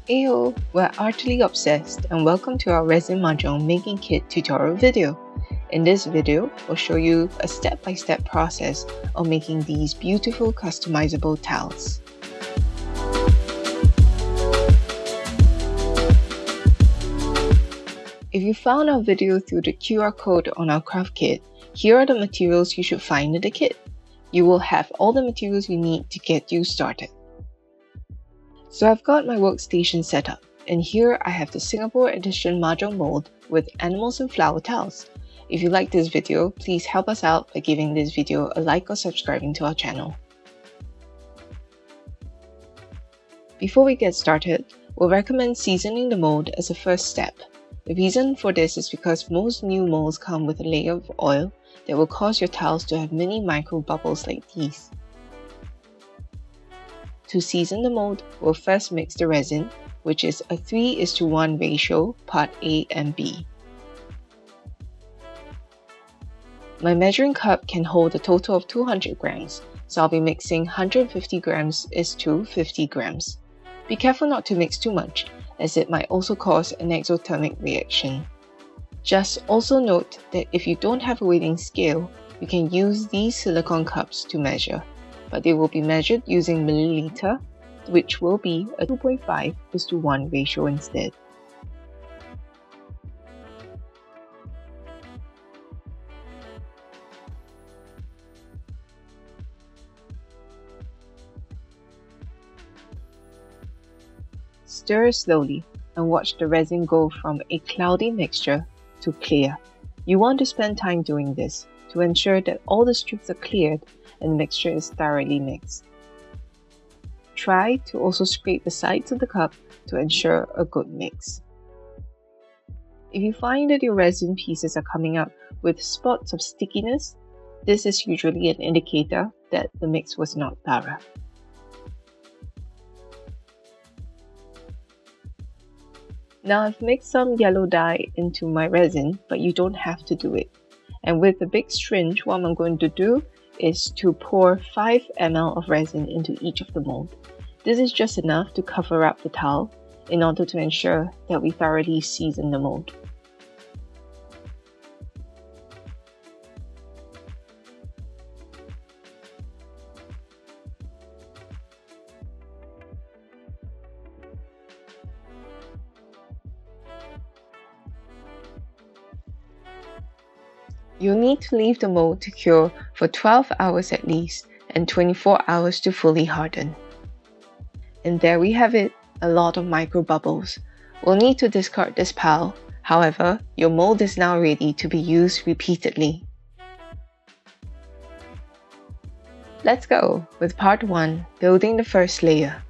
Ayo, we're Arterly obsessed and welcome to our Resin Mahjong making kit tutorial video. In this video, we'll show you a step-by-step process of making these beautiful customizable tiles. If you found our video through the QR code on our craft kit, here are the materials you should find in the kit. You will have all the materials you need to get you started. So I've got my workstation set up, and here I have the Singapore edition Mahjong mold with animals and flower tiles. If you like this video, please help us out by giving this video a like or subscribing to our channel. Before we get started, we'll recommend seasoning the mold as a first step. The reason for this is because most new molds come with a layer of oil that will cause your tiles to have many micro bubbles like these. To season the mold, we'll first mix the resin, which is a 3:1 ratio, part A and B. My measuring cup can hold a total of 200 grams, so I'll be mixing 150 grams to 50 grams. Be careful not to mix too much, as it might also cause an exothermic reaction. Just also note that if you don't have a weighing scale, you can use these silicone cups to measure, but they will be measured using milliliter, which will be a 2.5:1 ratio instead. Stir slowly and watch the resin go from a cloudy mixture to clear. You want to spend time doing this to ensure that all the streaks are cleared and the mixture is thoroughly mixed. Try to also scrape the sides of the cup to ensure a good mix. If you find that your resin pieces are coming up with spots of stickiness, this is usually an indicator that the mix was not thorough. Now I've mixed some yellow dye into my resin, but you don't have to do it. And with the big syringe, what I'm going to do is to pour 5 ml of resin into each of the mold. This is just enough to cover up the tile in order to ensure that we thoroughly season the mold. You'll need to leave the mold to cure for 12 hours at least and 24 hours to fully harden. And there we have it, a lot of micro bubbles. We'll need to discard this pile. However, your mold is now ready to be used repeatedly. Let's go with part 1, building the first layer.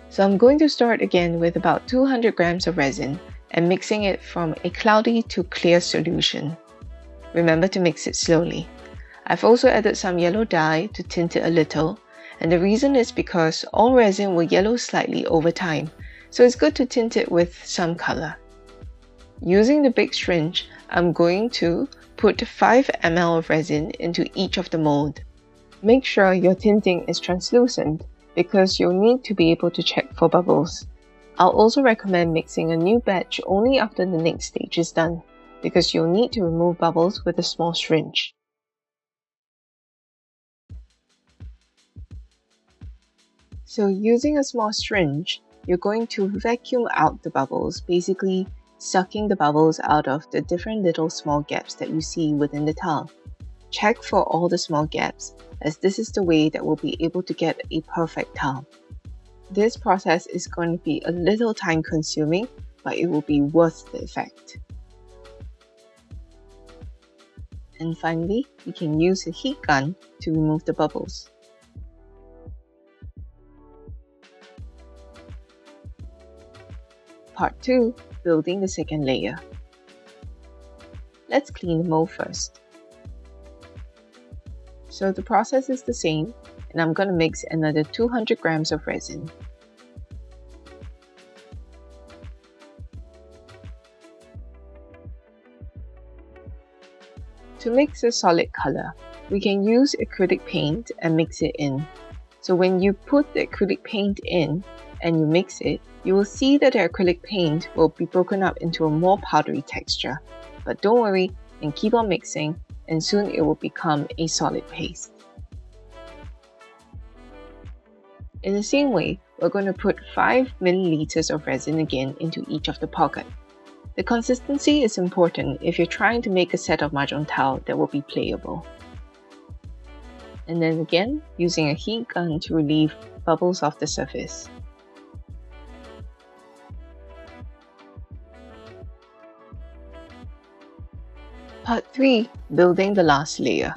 So I'm going to start again with about 200 grams of resin and mixing it from a cloudy to clear solution. Remember to mix it slowly. I've also added some yellow dye to tint it a little, and the reason is because all resin will yellow slightly over time, so it's good to tint it with some color. Using the big syringe, I'm going to put 5 ml of resin into each of the mold. Make sure your tinting is translucent because you'll need to be able to check for bubbles. I'll also recommend mixing a new batch only after the next stage is done, because you'll need to remove bubbles with a small syringe. So using a small syringe, you're going to vacuum out the bubbles, basically sucking the bubbles out of the different little small gaps that you see within the tile. Check for all the small gaps, as this is the way that we'll be able to get a perfect tile. This process is going to be a little time consuming, but it will be worth the effect. And finally, we can use a heat gun to remove the bubbles. Part 2, building the second layer. Let's clean the mold first. So the process is the same, and I'm going to mix another 200 grams of resin. To mix a solid color, we can use acrylic paint and mix it in. So when you put the acrylic paint in and you mix it, you will see that the acrylic paint will be broken up into a more powdery texture. But don't worry and keep on mixing, and soon it will become a solid paste. In the same way, we're going to put 5 milliliters of resin again into each of the pockets. The consistency is important if you're trying to make a set of Mahjong tile that will be playable. And then again, using a heat gun to relieve bubbles off the surface. Part 3. Building the last layer.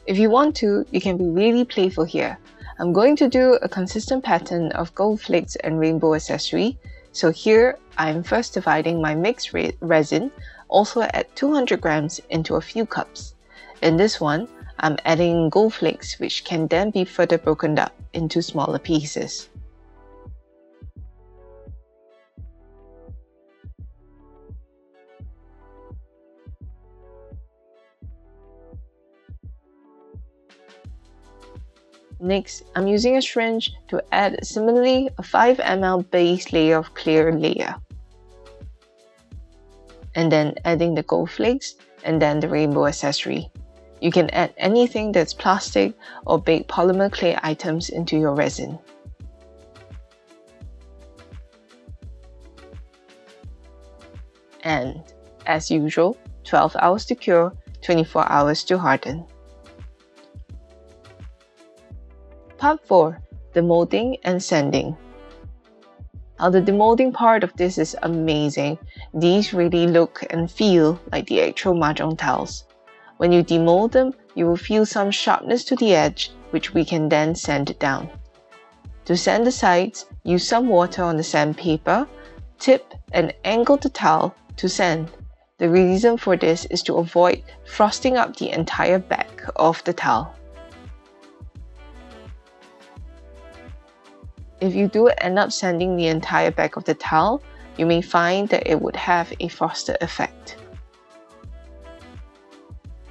If you want to, you can be really playful here. I'm going to do a consistent pattern of gold flakes and rainbow accessory. So here, I'm first dividing my mixed resin, also at 200 grams, into a few cups. In this one, I'm adding gold flakes, which can then be further broken up into smaller pieces. Next, I'm using a syringe to add similarly a 5 ml base layer of clear layer. And then adding the gold flakes and then the rainbow accessory. You can add anything that's plastic or baked polymer clay items into your resin. And, as usual, 12 hours to cure, 24 hours to harden. Part 4. Demoulding and Sanding. Now the demoulding part of this is amazing. These really look and feel like the actual Mahjong tiles. When you demold them, you will feel some sharpness to the edge, which we can then sand it down. To sand the sides, use some water on the sandpaper, tip and angle the tile to sand. The reason for this is to avoid frosting up the entire back of the tile. If you do end up sanding the entire back of the tile, you may find that it would have a frosted effect.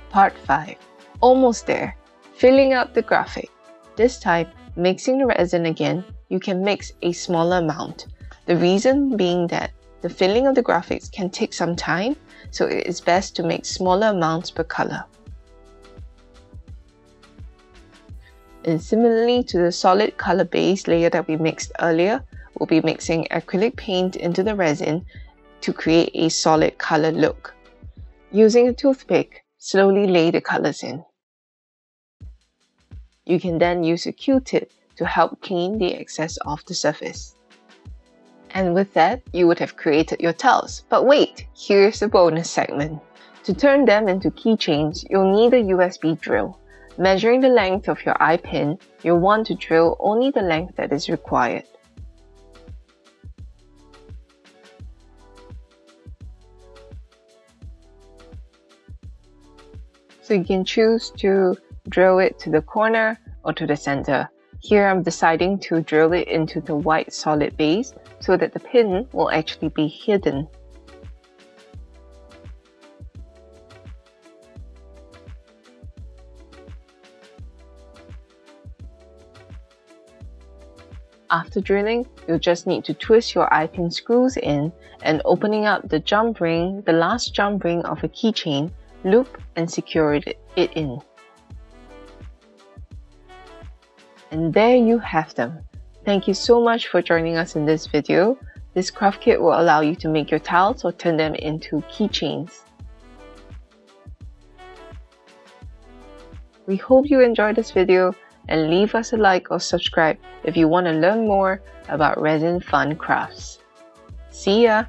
Part 5. Almost there. Filling out the graphic. This time, mixing the resin again, you can mix a smaller amount. The reason being that the filling of the graphics can take some time, so it is best to make smaller amounts per color. And similarly to the solid color base layer that we mixed earlier, we'll be mixing acrylic paint into the resin to create a solid color look. Using a toothpick, slowly lay the colors in. You can then use a Q-tip to help clean the excess off the surface. And with that, you would have created your tiles. But wait, here's the bonus segment. To turn them into keychains, you'll need a USB drill. Measuring the length of your eye pin, you'll want to drill only the length that is required. So you can choose to drill it to the corner or to the center. Here I'm deciding to drill it into the white solid base so that the pin will actually be hidden. After drilling, you'll just need to twist your eye pin screws in and opening up the jump ring, the last jump ring of a keychain, loop and secure it in. And there you have them. Thank you so much for joining us in this video. This craft kit will allow you to make your tiles or turn them into keychains. We hope you enjoyed this video and leave us a like or subscribe if you want to learn more about resin fun crafts. See ya!